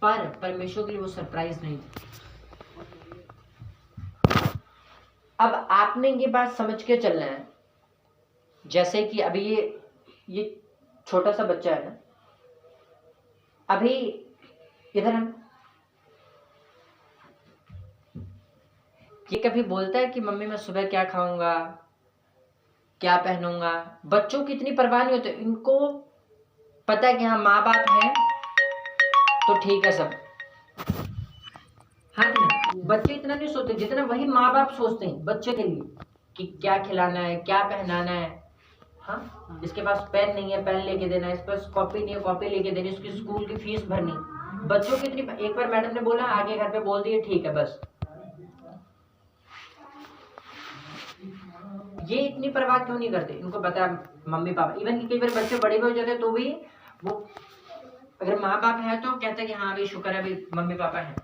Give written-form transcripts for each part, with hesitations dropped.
पर परमेश्वर के लिए वो सरप्राइज नहीं थी। अब आपने ये बात समझ के चलना है, जैसे कि अभी ये छोटा सा बच्चा है ना, अभी इधर हम ये कभी बोलता है कि मम्मी मैं सुबह क्या खाऊंगा, क्या पहनूंगा। बच्चों की इतनी परवाह नहीं होती, इनको पता है कि हाँ माँ बाप है तो ठीक है सब। हाँ कि नहीं, बच्चे इतना नहीं सोचते जितना वही माँ बाप सोचते हैं बच्चे के लिए कि क्या खिलाना है, क्या पहनाना है। हाँ, इसके पास पेन नहीं है, पेन लेके देना है, इसके पास कॉपी नहीं है, कॉपी लेके देनी, उसकी स्कूल की फीस भरनी। बच्चों की इतनी, एक बार मैडम ने बोला आगे घर पे बोल दिए ठीक है बस। ये इतनी परवाह क्यों नहीं करते, इनको पता है मम्मी पापा। इवन कई बार बच्चे बड़े भी हो जाते तो भी वो अगर माँ बाप है तो कहते हैं कि हाँ भाई शुक्र है भाई मम्मी पापा है।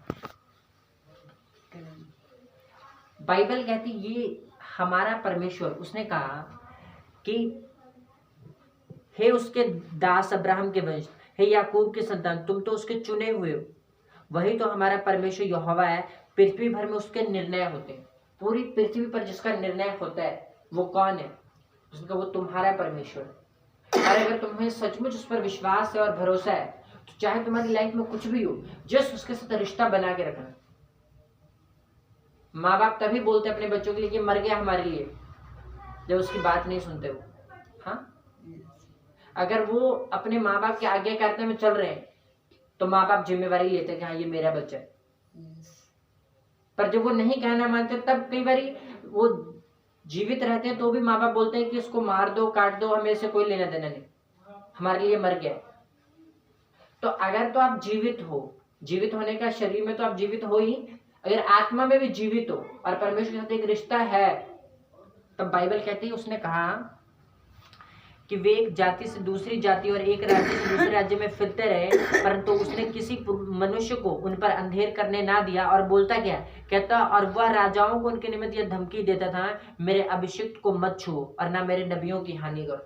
बाइबल कहती ये हमारा परमेश्वर, उसने कहा कि हे उसके दास अब्राहम के वंश, हे याकूब के संतान, तुम तो उसके चुने हुए हो। वही तो हमारा परमेश्वर यहोवा है। पृथ्वी भर में उसके निर्णय होते हैं। पूरी पृथ्वी पर जिसका निर्णय होता है वो कौन है? उसका वो तुम्हारा परमेश्वर। और अगर तुम्हें सचमुच उस पर विश्वास है और भरोसा है तो चाहे तुम्हारी लाइफ में कुछ भी हो, जस्ट उसके साथ रिश्ता बना के रखना। माँ बाप तभी बोलते हैं अपने बच्चों के लिए कि मर गया हमारे लिए, जब उसकी बात नहीं सुनते हो। हाँ, अगर वो अपने माँ बाप के आज्ञाकारिता में चल रहे हैं तो माँ बाप जिम्मेवारी लेते हैं कि हाँ ये मेरा बच्चा है। पर जब वो नहीं कहना मानते तब कई बार वो जीवित रहते हैं तो भी माँ बाप बोलते हैं कि इसको मार दो, काट दो, हमें इससे कोई लेना देना नहीं, हमारे लिए मर गया। तो अगर तो आप जीवित हो, जीवित होने का शरीर में तो आप जीवित हो ही, अगर आत्मा में भी जीवित हो और परमेश्वर के साथ एक रिश्ता है, तब बाइबल कहती है उसने कहा कि वे एक जाति से दूसरी जाति और एक राज्य से दूसरे राज्य में फिरते रहे, परंतु उसने किसी मनुष्य को उन पर अंधेर करने ना दिया। और बोलता क्या कहता, और वह राजाओं को उनके निमित्त यह धमकी देता था, मेरे अभिषिक्त को मत छुओ और ना मेरे नबियों की हानि करो।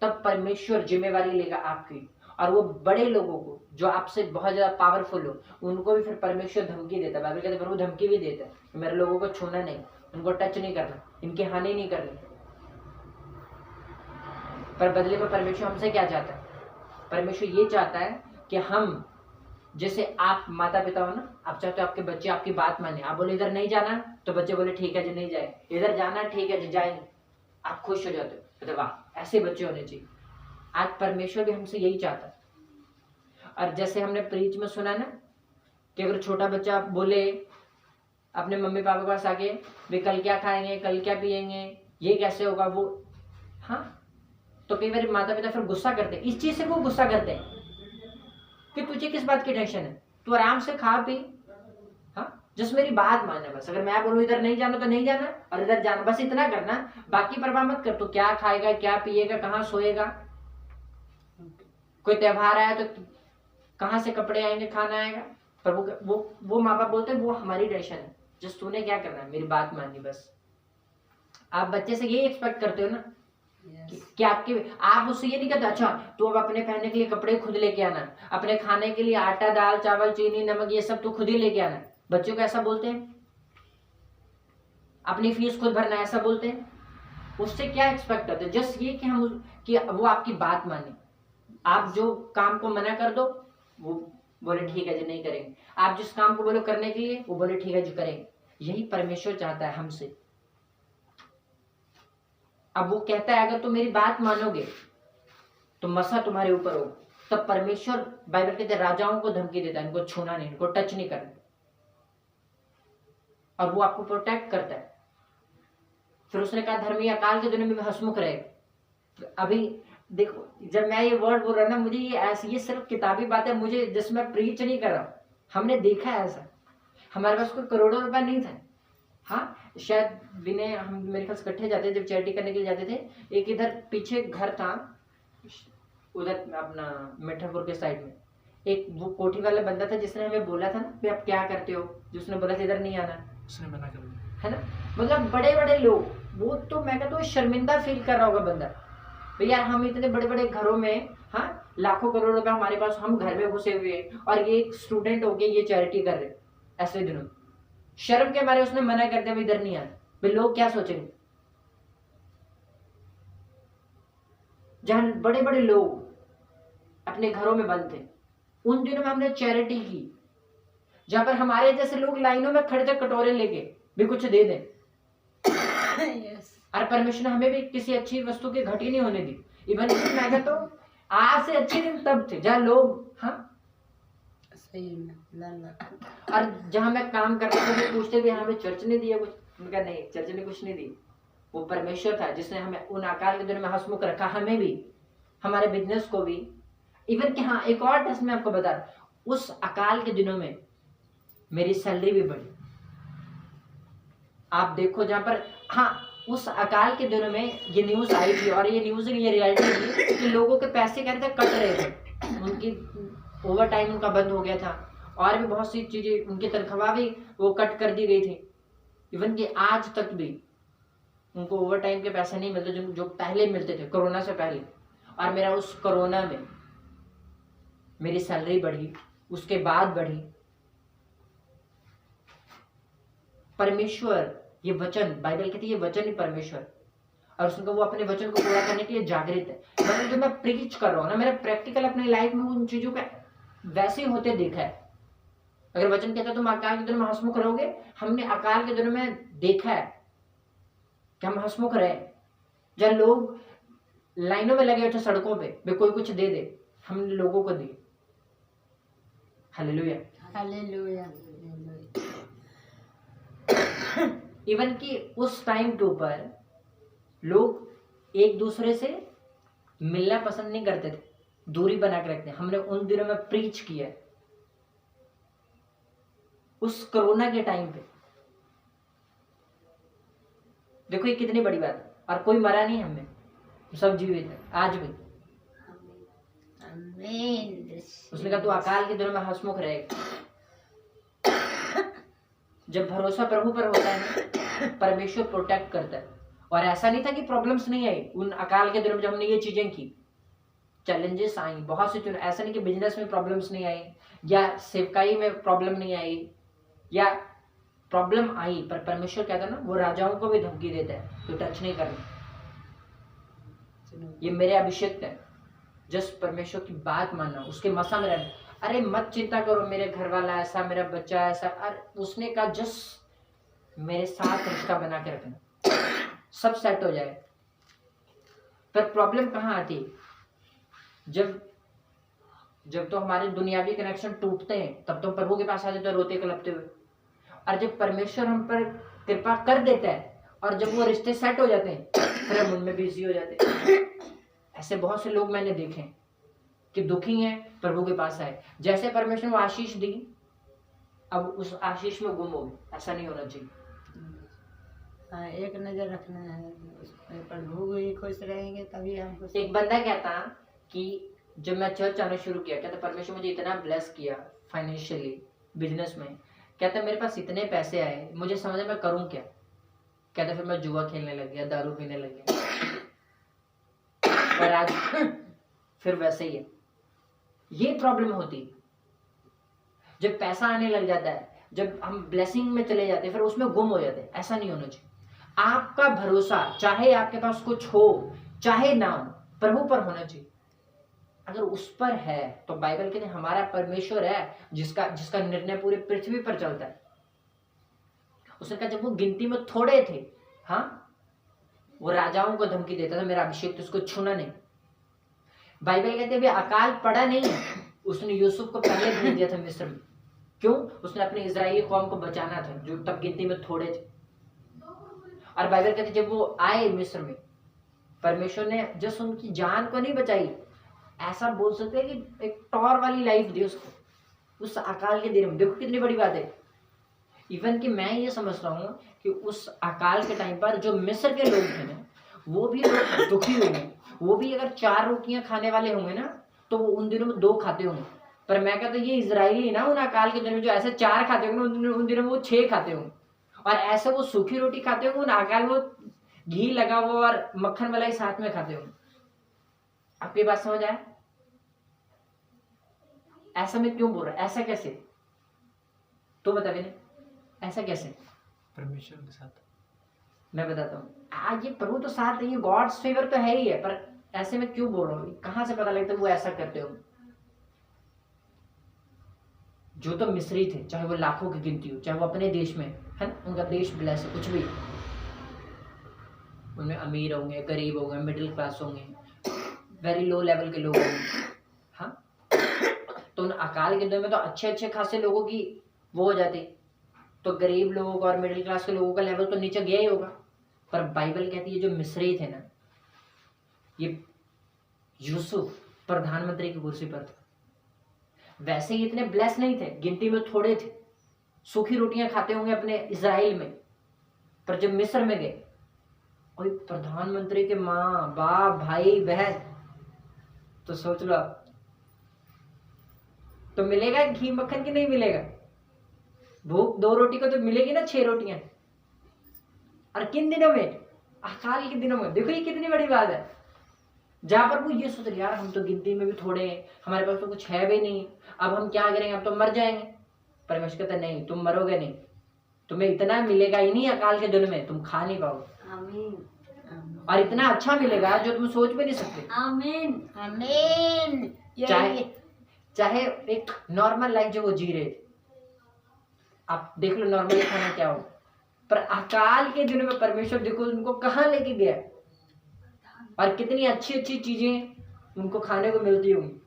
तब परमेश्वर जिम्मेवारी लेगा आपकी, और वो बड़े लोगों को जो आपसे बहुत ज्यादा पावरफुल हो उनको भी फिर परमेश्वर धमकी देता है। बाइबल कहते हैं प्रभु धमकी भी देता है, मेरे लोगों को छूना नहीं, उनको टच नहीं करना, इनकी हानि नहीं करनी। पर बदले में परमेश्वर हमसे क्या चाहता है? परमेश्वर ये चाहता है कि हम, जैसे आप माता पिता हो ना, आप चाहते हो आपके बच्चे आपकी बात माने। आप बोले इधर नहीं जाना तो बच्चे बोले ठीक है जी नहीं जाए, इधर जाना ठीक है जी जाएंगे, आप खुश हो जाते हो। तो वाह, ऐसे बच्चे होने चाहिए। आज परमेश्वर भी हमसे यही चाहता है। और जैसे हमने प्रीच में सुना ना कि अगर छोटा बच्चा बोले अपने मम्मी पापा के पास आके वे कल क्या खाएंगे, कल क्या पिएंगे, ये कैसे होगा वो, हाँ, तो कई बार माता पिता फिर गुस्सा करते हैं। इस चीज से वो गुस्सा करते हैं कि तुझे किस बात की टेंशन है, तू आराम से खा पी, हाँ, जिस मेरी बात मानना बस। अगर मैं बोलूं इधर नहीं जाना तो नहीं जाना, और इधर जाना, बस इतना करना, बाकी परवाह मत कर। तू क्या खाएगा, क्या पिएगा, कहाँ सोएगा, कोई त्योहार आया तो कहाँ से कपड़े आएंगे, खाना आएगा। पर वो माँ बाप बोलते हैं वो हमारी टेंशन है, जिस तूने क्या करना है, मेरी बात माननी बस। आप बच्चे से ये एक्सपेक्ट करते हो ना कि आपके, आप उससे ये नहीं कहते अच्छा तू अब अपने पहनने के लिए कपड़े खुद लेके आना, अपने खाने के लिए आटा दाल चावल चीनी नमक ये सब तू खुद ही लेके आना। बच्चों को ऐसा बोलते हैं, अपनी फीस खुद भरना, ऐसा बोलते हैं। उससे क्या एक्सपेक्ट करते हैं? जस्ट ये कि वो आपकी बात माने। आप जो काम को मना कर दो वो बोले ठीक है जी नहीं करेंगे, आप जिस काम को बोलो करने के लिए वो बोले ठीक है जी करेंगे। यही परमेश्वर चाहता है हमसे। अब वो कहता है अगर तुम मेरी बात मानोगे तो मसा तुम्हारे ऊपर हो। तब परमेश्वर, बाइबल कहते हैं, राजाओं को धमकी देता है, इनको छूना नहीं, इनको टच नहीं करना, और वो आपको प्रोटेक्ट करता है। फिर उसने कहा धर्मी अकाल के दिनों में हंसमुख रहे। अभी देखो जब मैं ये वर्ड बोल रहा ना, मुझे ये सिर्फ किताबी बात है, मुझे जिसमें प्रीच नहीं कर रहा। हमने देखा है ऐसा, हमारे पास कोई करोड़ों रुपया नहीं था। हाँ, शायद विनय हम मेरे ख्याल से इकट्ठे जाते जब चैरिटी करने के लिए जाते थे। एक इधर पीछे घर था, उधर अपना मिठापुर के साइड में, एक वो कोठी वाला बंदा था जिसने हमें बोला था ना कि आप क्या करते हो, जिसने बोला था इधर नहीं आना, उसने मना कर दिया, है ना। मतलब बड़े बड़े लोग, वो तो मैं कहता हूँ शर्मिंदा फील कर रहा होगा बंदा, भैया हम इतने बड़े बड़े घरों में, हाँ, लाखों करोड़ रुपए हमारे पास, हम घर में घुसे हुए हैं और ये एक स्टूडेंट होके ये चैरिटी कर रहे हैं ऐसे दिनों। शर्म के मारे उसने मना कर दिया, मैं इधर नहीं आना, भाई लोग क्या सोचेंगे। जहां बड़े बड़े लोग अपने घरों में बंद थे, उन दिनों में हमने चैरिटी की, जहां पर हमारे जैसे लोग लाइनों में खड़े थे कटोरे लेके भी कुछ दे दें। और परमेश्वर ने हमें भी किसी अच्छी वस्तु की घटी नहीं होने दी। इवन मैं तो आज से अच्छे दिन तब थे जहाँ लोग, हाँ सही में, और जहां मैं काम करता था वो पूछते थे हमें चर्च ने दिया कुछ, उनका नहीं, चर्च ने कुछ नहीं दी, वो परमेश्वर था जिसने हमें उन अकाल के दिनों में हंसमुख रखा, हमें भी, हमारे बिजनेस को भी। इवन कि हाँ एक और टेस्ट मैं आपको बता रहा, उस अकाल के दिनों में मेरी सैलरी भी बढ़ी। आप देखो जहां पर, हाँ उस अकाल के दिनों में ये न्यूज आई थी, और ये न्यूज ये रियलिटी थी कि लोगों के पैसे कहते कट रहे थे, उनकी ओवर टाइम उनका बंद हो गया था, और भी बहुत सी चीजें, उनकी तनख्वाह भी वो कट कर दी गई थी। इवन कि आज तक भी उनको ओवर टाइम के पैसे नहीं मिलते जो पहले मिलते थे कोरोना से पहले। और मेरा उस कोरोना में मेरी सैलरी बढ़ी, उसके बाद बढ़ी। परमेश्वर, ये वचन, बाइबल कहती है ये वचन ही परमेश्वर, और उसको वो अपने वचन को पूरा करने के लिए जागृत है। मतलब जो मैं प्रीच कर रहा हूँ ना, मेरा प्रैक्टिकल अपनी लाइफ में उन चीजों का वैसे ही होते देखा है। अगर वचन कहता है तुम अकाल के दिनों में हंसमुख रहोगे, हमने अकाल के दिनों में देखा है कि हम हंसमुख रहे। जब लोग लाइनों में लगे हुए थे सड़कों पे, कोई कुछ दे दे, हमने लोगों को दिए। Hallelujah, hallelujah. इवन कि उस टाइम के ऊपर लोग एक दूसरे से मिलना पसंद नहीं करते थे, दूरी बना के रखते। हमने उन दिनों में प्रीच किया है उस कोरोना के टाइम पे। देखो ये कितनी बड़ी बात है, और कोई मरा नहीं, हमें सब जीवित है आज भी। उसने कहा तू अकाल के दिनों में हंसमुख रहेगा। जब भरोसा प्रभु पर होता है, परमेश्वर प्रोटेक्ट करता है। और ऐसा नहीं था कि प्रॉब्लम्स नहीं आई उन अकाल के दिनों में, जब हमने ये चीजें की, चैलेंजेस आई बहुत से। ऐसा नहीं कि बिजनेस में प्रॉब्लम्स नहीं आई, या सेवकाई में प्रॉब्लम नहीं आई, या प्रॉब्लम आई, पर परमेश्वर कहता है ना, वो राजाओं को भी धमकी देता है तो टच नहीं करना, ये मेरे अभिषेक है। जस्ट परमेश्वर की बात मानना, उसके मसा में रहना। अरे मत चिंता करो मेरे घर वाला ऐसा, मेरा बच्चा ऐसा, अरे उसने कहा जस्ट मेरे साथ रिश्ता बना के रखना, सब सेट हो जाए। पर प्रॉब्लम कहाँ आती, जब तो हमारे दुनियावी कनेक्शन टूटते हैं, तब तो प्रभु के पास आ जाते हैं रोते कलपते हुए। और जब परमेश्वर हम पर कृपा कर देता है, और जब वो रिश्ते सेट हो जाते हैं, फिर हम उनमें बिजी हो जाते हैं। ऐसे बहुत से लोग मैंने देखे कि दुखी हैं, प्रभु के पास आए, जैसे परमेश्वर ने आशीष दी, अब उस आशीष में गुम हो गए। ऐसा नहीं होना चाहिए। हाँ, एक नजर रखना है, प्रभु भी खुश रहेंगे तभी हम खुश। एक बंदा कहता कि जब मैं चर्च आना शुरू किया, कहता परमेश्वर मुझे इतना ब्लेस किया फाइनेंशियली, बिजनेस में, कहता मेरे पास इतने पैसे आए, मुझे समझ में करूं क्या। कहता फिर मैं जुआ खेलने लग गया, दारू पीने लग गया। और आज फिर वैसे ही है। ये प्रॉब्लम होती जब पैसा आने लग जाता है, जब हम ब्लेसिंग में चले जाते हैं, फिर उसमें गुम हो जाते हैं। ऐसा नहीं होना चाहिए। आपका भरोसा, चाहे आपके पास कुछ हो चाहे ना हो, प्रभु पर होना चाहिए। अगर उस पर है तो बाइबल कहते हैं हमारा परमेश्वर है जिसका निर्णय पूरे पृथ्वी पर चलता है। उसने कहा जब वो गिनती में थोड़े थे, हाँ, वो राजाओं को धमकी देता था मेरा अभिषेक तो उसको छूना नहीं। बाइबल कहते हैं अकाल पड़ा नहीं है, उसने यूसुफ को पहले भेज दिया था मिस्र में। क्यों? उसने अपने इजरायली कौम को बचाना था जो तब गिनती में थोड़े थे। और बाइबल कहते जब वो आए मिस्र में, परमेश्वर ने जस्ट उनकी जान को नहीं बचाई, ऐसा बोल सकते हैं कि एक टॉर वाली लाइफ दी उसको उस अकाल के दिन में। देखो कितनी बड़ी बात है। इवन कि मैं ये समझता हूँ कि उस अकाल के टाइम पर जो मिस्र के लोग थे ना, वो भी लोग दुखी होंगे। वो भी अगर 4 रोटियां खाने वाले होंगे ना, तो वो उन दिनों में 2 खाते होंगे। पर मैं कहता हूँ ये इजरायली ना उन अकाल के दिनों में जो ऐसे 4 खाते होंगे, उन दिनों में वो 6 खाते होंगे। और ऐसे वो सूखी रोटी खाते होंगे, उन अकाल में वो घी लगा हुआ और मक्खन मलाई साथ में खाते होंगे। आपकी बात समझ आए? ऐसा मैं क्यों बोल रहा है, ऐसा कैसे? तो बता विनय, ऐसा कैसे? परमेश्वर के साथ। मैं बताता हूँ। आज ये प्रभु तो साथ है, ये गॉड्स फेवर तो है ही है, पर ऐसे में क्यों बोल रहा हूँ? कहाँ से पता लगता है वो ऐसा करते हो? जो तो मिस्री थे, चाहे वो लाखों की गिनती हो, चाहे वो अपने देश में है ना, उनका देश ब्लेस है, कुछ भी, उनमें अमीर होंगे, गरीब होंगे, मिडिल क्लास होंगे, वेरी लो लेवल के लोग होंगे, हाँ, तो उन अकाल के दिनों में तो अच्छे अच्छे खासे लोगों की वो हो जाती, तो गरीब लोगों का और मिडिल क्लास के लोगों का लेवल तो नीचे गया ही होगा। पर बाइबल कहती है जो मिस्री थे ना, ये यूसुफ प्रधानमंत्री की कुर्सी पर था, वैसे ही इतने ब्लेस नहीं थे, गिनती में थोड़े थे, सूखी रोटियां खाते होंगे अपने इजराइल में, पर जब मिस्र में गए, कोई प्रधानमंत्री के माँ बाप भाई बहन, तो सोच लो आप, तो मिलेगा घी मक्खन की नहीं मिलेगा? भूख 2 रोटी को तो मिलेगी ना 6 रोटियां। और किन दिनों में? अकाल के दिनों में। देखो ये कितनी बड़ी बात है, जहां पर वो ये सोच रहे यार हम तो गिनती में भी थोड़े हैं, हमारे पास तो कुछ है भी नहीं, अब हम क्या करेंगे, अब तो मर जाएंगे। परमेश्वर कहता नहीं, तुम मरोगे नहीं, तुम्हें इतना मिलेगा ही नहीं अकाल के दिन में, तुम खा नहीं पाओगे। आमीन। और इतना अच्छा मिलेगा जो तुम सोच भी नहीं सकते। आमीन। आमीन। चाहे एक नॉर्मल लाइफ जो वो जी रहे थे, आप देख लो नॉर्मली खाना क्या हो, पर अकाल के दिनों में परमेश्वर देखो उनको कहाँ लेके गया, और कितनी अच्छी अच्छी चीजें उनको खाने को मिलती होंगी।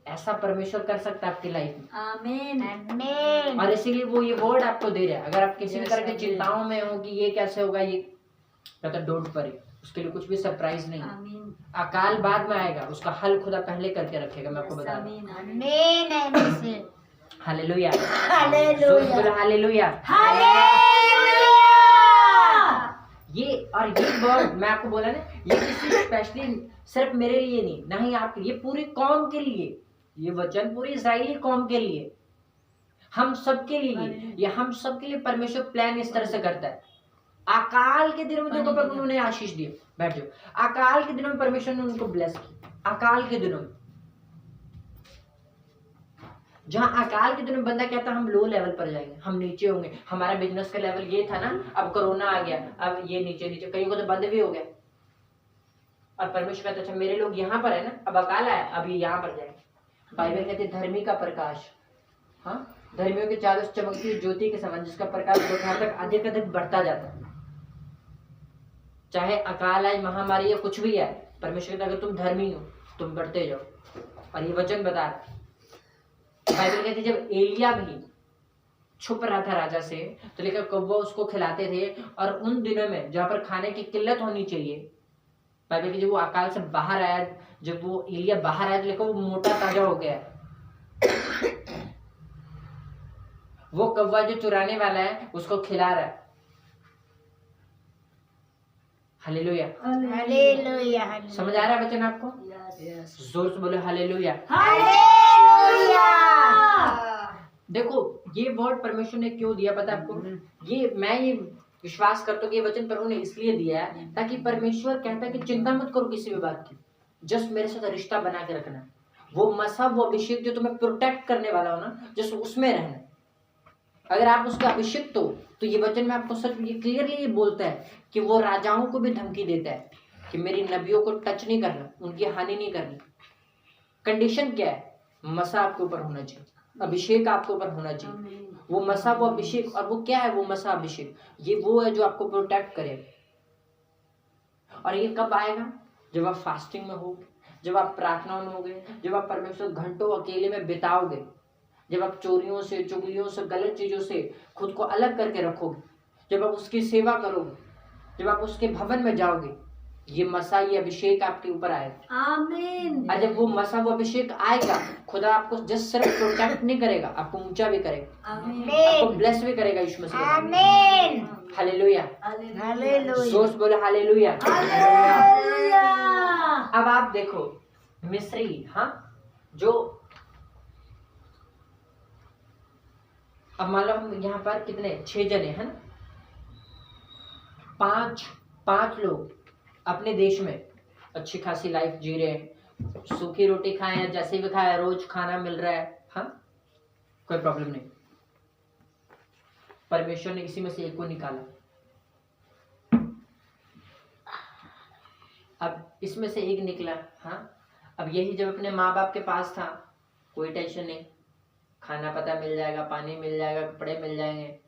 ऐसा परमेश्वर कर सकता है आपकी लाइफ में। आमीन। आमीन। और इसीलिए वो ये वर्ड आपको दे रहा है। अगर आप किसी भी तरह की चिंताओं में हो कि ये कैसे होगा, ये कहता डोंट वरी, उसके लिए कुछ भी सरप्राइज नहीं। आमीन। अकाल बाद में आएगा, उसका हल खुदा पहले करके रखेगा, मैं आपको बता दूं। आमीन। आमीन। Hallelujah, hallelujah. Hallelujah, hallelujah. ये और ये वर्ड मैं आपको बोला ना, ये किसी स्पेशली सिर्फ मेरे लिए नहीं, ना ही आपके, ये पूरी कौम के लिए, ये वचन पूरी इजराइली कौम के लिए, हम सब के लिए, ये हम सब के लिए परमेश्वर प्लान इस तरह से करता है। अकाल के दिनों में देखो पर उन्होंने आशीष दी, बैठ जाओ, अकाल के दिनों में परमेश्वर ने उनको ब्लेस किया। अकाल के दिनों में, जहां अकाल के दिनों में बंदा कहता हम लो लेवल पर जाएंगे, हम नीचे होंगे, हमारा बिजनेस का लेवल ये था ना, अब कोरोना आ गया, अब ये नीचे नीचे, कहीं को तो बंद भी हो गया, और परमेश्वर कहता अच्छा मेरे लोग यहाँ पर है ना, अब अकाल आया, अब ये यहाँ पर जाएंगे। बाइबल कहते धर्मी का प्रकाश, हाँ, धर्मियों के चारों ओर चमकती हुई ज्योति के समान, जिसका प्रकाश दोपहर तक अधिक अधिक बढ़ता जाता है। चाहे अकाल आए, महामारी या कुछ भी आए, परमेश्वर कहता अगर तुम धर्मी हो तुम बढ़ते जाओ। और ये वचन बता रहा, बाइबल कहती जब एलिया भी छुप रहा था राजा से, तो लेकर कौवा उसको खिलाते थे, और उन दिनों में जहां पर खाने की किल्लत होनी चाहिए, बाइबल की जब वो अकाल से बाहर आया, जब वो एलिया बाहर आया तो लेकर वो मोटा ताजा हो गया। वो कौवा जो चुराने वाला है उसको खिला रहा है। Hallelujah, hallelujah. समझ आ रहा है वचन आपको? जोर से बोलो हालेलुया। हालेलुया। देखो ये वर्ड परमेश्वर ने क्यों दिया पता है आपको? ये मैं ये विश्वास करता हूँ कि ये वचन प्रभु ने इसलिए दिया है ताकि परमेश्वर कहता है कि चिंता मत करो किसी भी बात की, जस्ट मेरे साथ रिश्ता बना के रखना, वो मसा वो अभिषेक जो तुम्हें प्रोटेक्ट करने वाला हो ना, जस्ट उसमें रहना। अगर आप उसका अभिषेक तो ये वचन में आपको सच ये क्लियरली ये बोलता है कि वो राजाओं को भी धमकी देता है कि मेरी नबियों को टच नहीं करना, उनकी हानि नहीं करनी। कंडीशन क्या है? मसा आपके ऊपर होना चाहिए, अभिषेक आपके ऊपर होना चाहिए। वो मसा वो अभिषेक, और वो क्या है वो मसा अभिषेक? ये वो है जो आपको प्रोटेक्ट करे। और ये कब आएगा? जब आप फास्टिंग में होगे, जब आप प्रार्थनाओं में होगे, जब आप परमेश्वर घंटों अकेले में बिताओगे, जब आप चोरियों से, चुगलियों से, गलत चीजों से खुद को अलग करके रखोगे, जब आप उसकी सेवा करोगे, जब आप उसके भवन में जाओगे, ये मसा ये अभिषेक आपके ऊपर आएगा। आमीन। और जब वो मसा वो अभिषेक आएगा, खुदा आपको जस्ट सिर्फ प्रोटेक्ट नहीं करेगा, आपको ऊंचा भी करेगा, आपको ब्लेस भी करेगा यीशु मसीह। आमीन। Hallelujah, hallelujah. जोर से बोलो हालेलुया। हालेलुया। अब आप देखो मिस्री, हाँ, जो अब मान लो हम यहाँ पर कितने 6 जने हैं ना, पांच लोग अपने देश में अच्छी खासी लाइफ जी रहे हैं, सूखी रोटी खाएं या जैसे भी खाएं, रोज खाना मिल रहा है, हाँ, कोई प्रॉब्लम नहीं। परमेश्वर ने इसी में से एक को निकाला। अब इसमें से एक निकला, हाँ, अब यही जब अपने माँ बाप के पास था, कोई टेंशन नहीं, खाना पता मिल जाएगा, पानी मिल जाएगा, कपड़े मिल जाएंगे,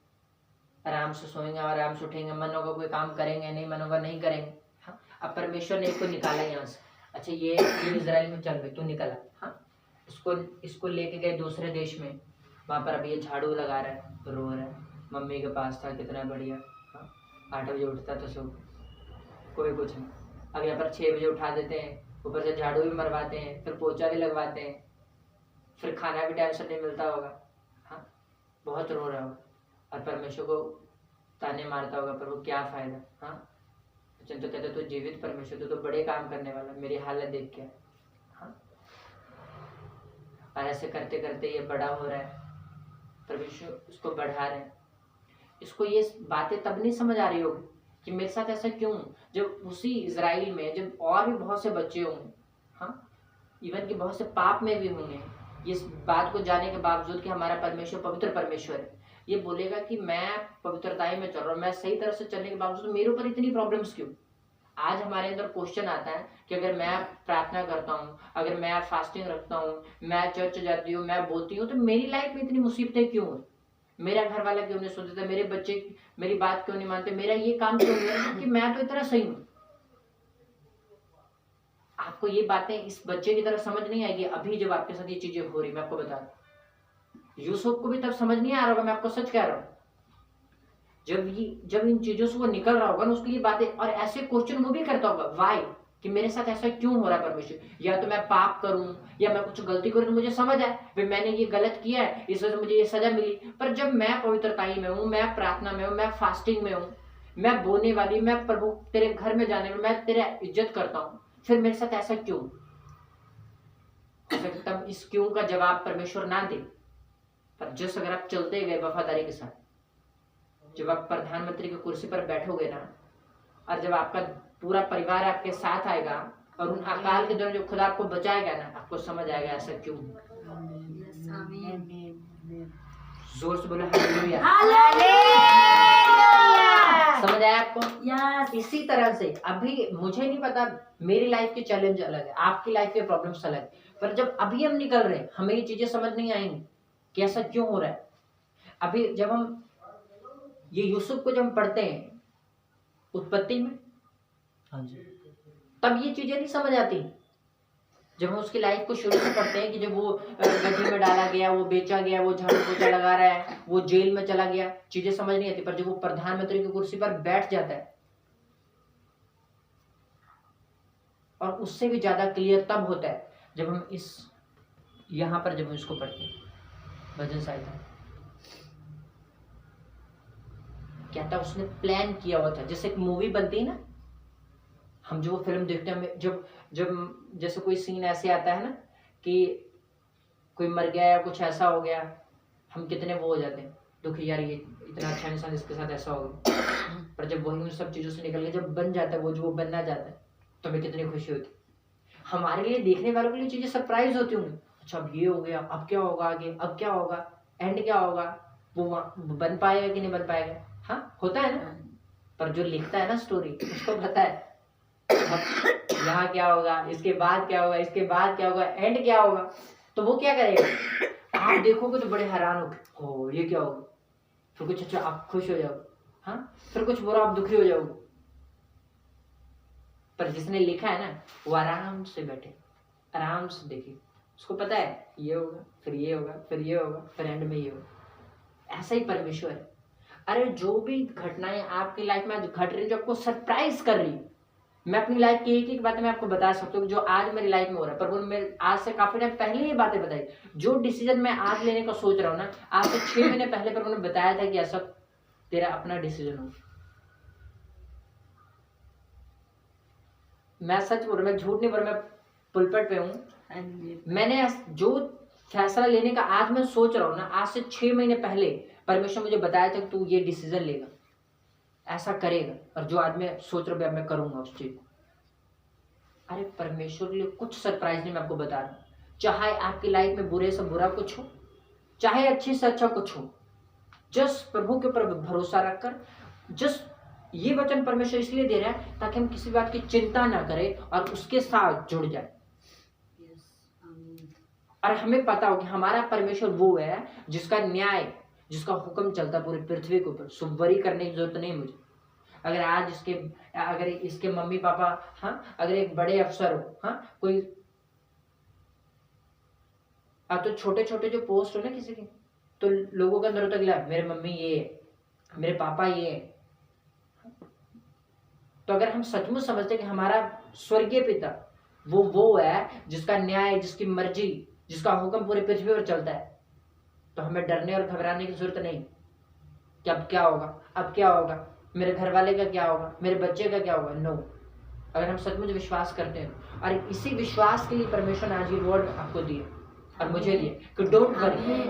आराम से सोएंगे, आराम से उठेंगे, मन होगा कोई काम करेंगे, नहीं मन होगा नहीं करेंगे, हाँ। अब परमेश्वर ने एक को निकाला यहाँ से, अच्छा ये इजराइल में चल गए, तू निकला, हाँ, इसको लेके गए दूसरे देश में, वहाँ पर अब ये झाड़ू लगा रहा है, रो रहा है, मम्मी के पास था, कितना बढ़िया, हाँ, 8 बजे उठता तो सब कोई कुछ नहीं। अब यहाँ पर 6 बजे उठा देते हैं, ऊपर से झाड़ू भी मरवाते हैं, फिर पोछा भी लगवाते हैं, फिर खाना भी टाइम से नहीं मिलता होगा, हाँ, बहुत रो रहा होगा और परमेश्वर को ताने मारता होगा, पर वो क्या फायदा, हाँ। तो कहते तो जीवित परमेश्वर, तो बड़े काम करने वाला, मेरी हालत देख के, हाँ। और ऐसे करते करते ये बड़ा हो रहा है, परमेश्वर उसको बढ़ा रहे हैं। इसको ये बातें तब नहीं समझ आ रही होगी कि मेरे साथ ऐसा क्यों, जब उसी इजराइल में जब और भी बहुत से बच्चे होंगे, हाँ, इवन कि बहुत से पाप में भी होंगे, इस बात को जानने के बावजूद कि हमारा परमेश्वर पवित्र परमेश्वर है, ये बोलेगा कि मैं पवित्रताई में चल रहा हूँ, मैं सही तरह से चलने के बावजूद मेरे ऊपर इतनी प्रॉब्लम्स क्यों। आज हमारे अंदर क्वेश्चन आता है कि अगर मैं प्रार्थना करता हूँ, अगर मैं फास्टिंग रखता हूँ, मैं चर्च जाती हूँ, मैं बोलती हूँ, तो मेरी लाइफ में इतनी मुसीबतें क्यों है, मेरा घर वाला क्यों नहीं सुनता, मेरे बच्चे मेरी बात क्यों नहीं मानते, मेरा ये काम क्यों नहीं है, कि मैं तो इतना सही हूँ। आपको ये बातें इस बच्चे की तरह समझ नहीं आएगी अभी जब आपके साथ ये चीजें हो रही। मैं आपको बता दूं, यूसुफ को भी तब समझ नहीं आ रहा होगा, मैं आपको सच कह रहा हूँ, जब इन चीजों से वो निकल रहा होगा ना, उसको ये बातें और ऐसे क्वेश्चन वो भी करता होगा, वाई, कि मेरे साथ ऐसा क्यों हो रहा है परमेश्वर, या तो मैं पाप करूं या मैं कुछ गलती करूं तो मुझे समझ आए भाई मैंने ये गलत किया है, इस वजह से मुझे ये सजा मिली। पर जब मैं पवित्रताई में हूँ, मैं प्रार्थना में हूँ, मैं फास्टिंग में हूँ, मैं बोलने वाली, मैं प्रभु तेरे घर में जाने में मैं तेरा इज्जत करता हूँ, फिर मेरे साथ ऐसा क्यों। तब इस क्यों का जवाब परमेश्वर ना दे, पर जस्ट अगर आप चलते गए वफादारी के साथ, जब आप प्रधानमंत्री की कुर्सी पर बैठोगे ना, और जब आपका पूरा परिवार आपके साथ आएगा और उन अकाल के दौरान जो खुदा आपको बचाएगा ना, आपको समझ आएगा ऐसा क्यों। जोर से बोलो हालेलुया। समझ आया आपको? यस। इसी तरह से अभी मुझे नहीं पता, मेरी लाइफ के चैलेंज अलग है, आपकी लाइफ के प्रॉब्लम्स अलग है, पर जब अभी हम निकल रहे हैं हमें ये चीजें समझ नहीं आएंगी कि ऐसा क्यों हो रहा है। अभी जब हम ये यूसुफ को जब हम पढ़ते हैं उत्पत्ति में, हाँ जी, तब ये चीजें नहीं समझ आती। जब हम उसकी लाइफ को शुरू से पढ़ते हैं कि जब वो गड्ढे में डाला गया, वो बेचा गया, वो झाड़ू पोछा लगा रहा है, वो जेल में चला गया, चीजें समझ नहीं आती। पर जब वो प्रधानमंत्री की कुर्सी पर बैठ जाता है, और उससे भी ज्यादा क्लियर तब होता है जब हम इस यहाँ पर जब हम इसको पढ़ते हैं, भजन संहिता क्या था, उसने प्लान किया हुआ था। जैसे एक मूवी बनती है ना, हम जो फिल्म देखते हैं, जब जब जैसे कोई सीन ऐसे आता है ना कि कोई मर गया या कुछ ऐसा हो गया, हम कितने वो हो जाते हैं दुखी, यार ये इतना अच्छा इंसान इसके साथ ऐसा हो गया। पर जब वही उन सब चीजों से निकल के जब बन जाता है वो जो वो बनना चाहता है, तो हमें कितनी खुशी होती। हमारे लिए, देखने वालों के लिए चीजें सरप्राइज होती होंगी, अच्छा अब ये हो गया, अब क्या होगा आगे, अब क्या होगा, एंड क्या होगा, वो बन पाएगा कि नहीं बन पाएगा। हाँ होता है ना, पर जो लिखता है ना स्टोरी, उसको पता है यहाँ क्या होगा, इसके बाद क्या होगा, इसके बाद क्या होगा, एंड क्या होगा। तो वो क्या करेगा, आप देखोगे तो बड़े हैरान हो ये क्या होगा, फिर कुछ अच्छा आप खुश हो जाओगे, हाँ, फिर कुछ बुरा आप दुखी हो जाओगे। पर जिसने लिखा है ना, वो आराम से बैठे, आराम से देखे, उसको पता है ये होगा, फिर ये होगा, फिर ये होगा, फिर एंड में ये होगा। ऐसा ही परमेश्वर है। अरे जो भी घटनाएं आपकी लाइफ में घट रही, जो आपको सरप्राइज कर रही, मैं अपनी लाइफ की एक एक बातें मैं आपको बता सकता हूँ जो आज मेरी लाइफ में हो रहा है। पर वो मेरे आज से काफी टाइम पहले ये बातें बताई। जो डिसीजन मैं आज लेने का सोच रहा हूँ ना, आज से 6 महीने पहले पर उन्होंने बताया था कि ऐसा तेरा अपना डिसीजन हो। मैं सच बोल रहा, मैं झूठ नहीं बोल रहा, मैं पुलपट पे हूँ। मैंने जो फैसला लेने का आज मैं सोच रहा हूँ ना, आज से 6 महीने पहले परमेश्वर मुझे बताया था कि तू ये डिसीजन लेगा, ऐसा करेगा, और जो आज मैं सोच रहा हूँ मैं करूंगा उस चीज को। अरे परमेश्वर के लिए कुछ सरप्राइज नहीं, मैं आपको बता रहा हूँ। चाहे आपकी लाइफ में बुरे से बुरा कुछ हो, चाहे अच्छे से अच्छा कुछ हो, जस्ट प्रभु के ऊपर भरोसा रखकर, जस्ट ये वचन परमेश्वर इसलिए दे रहा है ताकि हम किसी बात की चिंता ना करें और उसके साथ जुड़ जाए। और हमें पता हो कि हमारा परमेश्वर वो है जिसका न्याय, जिसका हुक्म चलता पूरी पृथ्वी के ऊपर। सुबवरी करने की जरूरत नहीं मुझे। अगर इसके मम्मी पापा, हाँ, अगर एक बड़े अफसर हो, हाँ, कोई तो छोटे छोटे जो पोस्ट हो ना किसी के, तो लोगों का अंदर होता है मेरे मम्मी ये है, मेरे पापा ये है। तो अगर हम सचमुच समझते कि हमारा स्वर्गीय पिता वो है जिसका न्याय, जिसकी मर्जी, जिसका हुक्म पूरे पृथ्वी पर चलता है, तो हमें डरने और घबराने की जरूरत नहीं कि अब क्या होगा, अब क्या होगा, मेरे घर वाले का क्या होगा, मेरे बच्चे का क्या होगा। नो, अगर हम सचमुच विश्वास करते हैं, और इसी विश्वास के लिए परमेश्वर ने आज ये वर्ड आपको दिए और मुझे दिए कि डोंट वरी,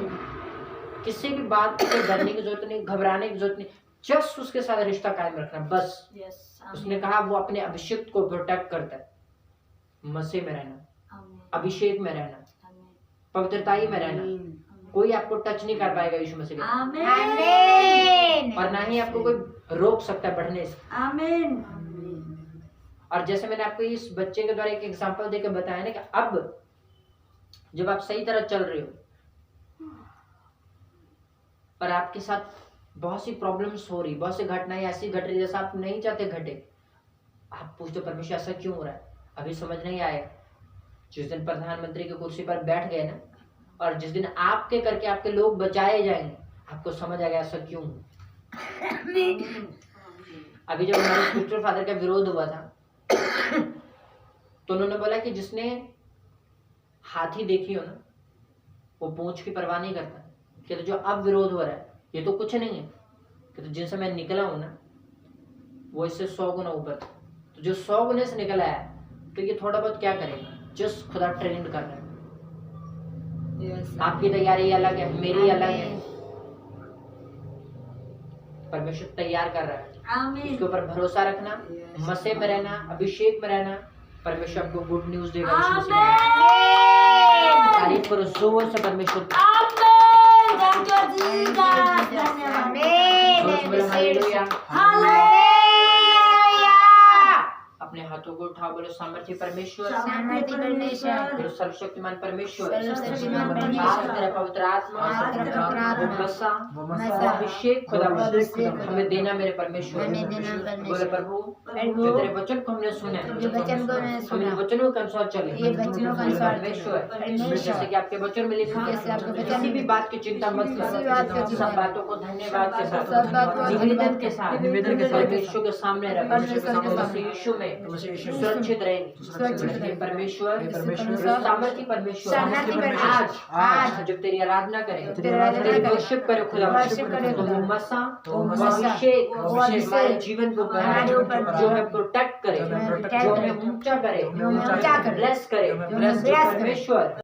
किसी भी बात को डरने की जरूरत नहीं, घबराने की जरूरत नहीं, जस्ट उसके साथ रिश्ता कायम रखना बस। उसने कहा वो अपने अभिषेक को प्रोटेक्ट करता है, मसीह में रहना, अभिषेक में रहना, पवित्रताई में रहना। कोई आपको टच नहीं कर पाएगा यीशु मसीह के, और ना ही आपको कोई रोक सकता है बढ़ने से। आमीन। और जैसे मैंने आपको इस बच्चे के द्वारा एक एग्जांपल देकर बताया ना कि अब जब आप सही तरह चल रहे हो पर आपके साथ बहुत सी प्रॉब्लम्स हो रही, बहुत सी घटनाएं ऐसी घट रही जैसा आप नहीं चाहते घटे, आप पूछते परमेश्वर ऐसा क्यों हो रहा है। अभी समझ नहीं आएगा। जिस दिन प्रधानमंत्री की कुर्सी पर बैठ गए ना, और जिस दिन आपके करके आपके लोग बचाए जाएंगे, आपको समझ आएगा ऐसा क्यों। अभी जब हमारे स्पिरिचुअल फादर का विरोध हुआ था तो उन्होंने बोला कि जिसने हाथी देखी हो ना, वो पूंछ की परवाह नहीं करता। कि तो जो अब विरोध हो रहा है ये तो कुछ नहीं है, कि तो जिनसे मैं निकला हूं ना वो इससे 100 गुना ऊपर। तो जो 100 गुने से निकला है तो ये थोड़ा बहुत क्या करेगा, जस्ट खुदा ट्रेंड कर रहा है। आपकी तैयारी अलग है, मेरी अलग है, परमेश्वर तैयार कर रहा है। उसके ऊपर भरोसा रखना, मसीह में रहना, अभिषेक में रहना, परमेश्वर आपको गुड न्यूज देगा। तारीफ करो जोर से परमेश्वर। अपने हाथों को उठाओ, बोलो सामर्थ्य परमेश्वर, सर्वशक्तिमान परमेश्वर, तेरा पवित्र आत्मा, अभिषेक खुदा हमें देना मेरे परमेश्वर। बोले प्रभु तेरे वचन को हमने सुना, हम इन वचनों के अनुसार चले परमेश्वर। जैसे कि आपके वचन में लिखा, किसी भी बात की चिंता मत करो, सब बातों को धन्यवाद के साथ, निवेदन के साथ परमेश्वर के सामने रखो। यीशु में सुरक्षित रहेंगे। परमेश्वर सामर्थ्य परमेश्वर, आज जब तेरी आराधना करें, तेरी वर्शिप करें खुदा, तो मसा अभिषेक हमारे जीवन को जो है प्रोटेक्ट करे, जो हमें ऊंचा करे, ब्लेस करे परमेश्वर।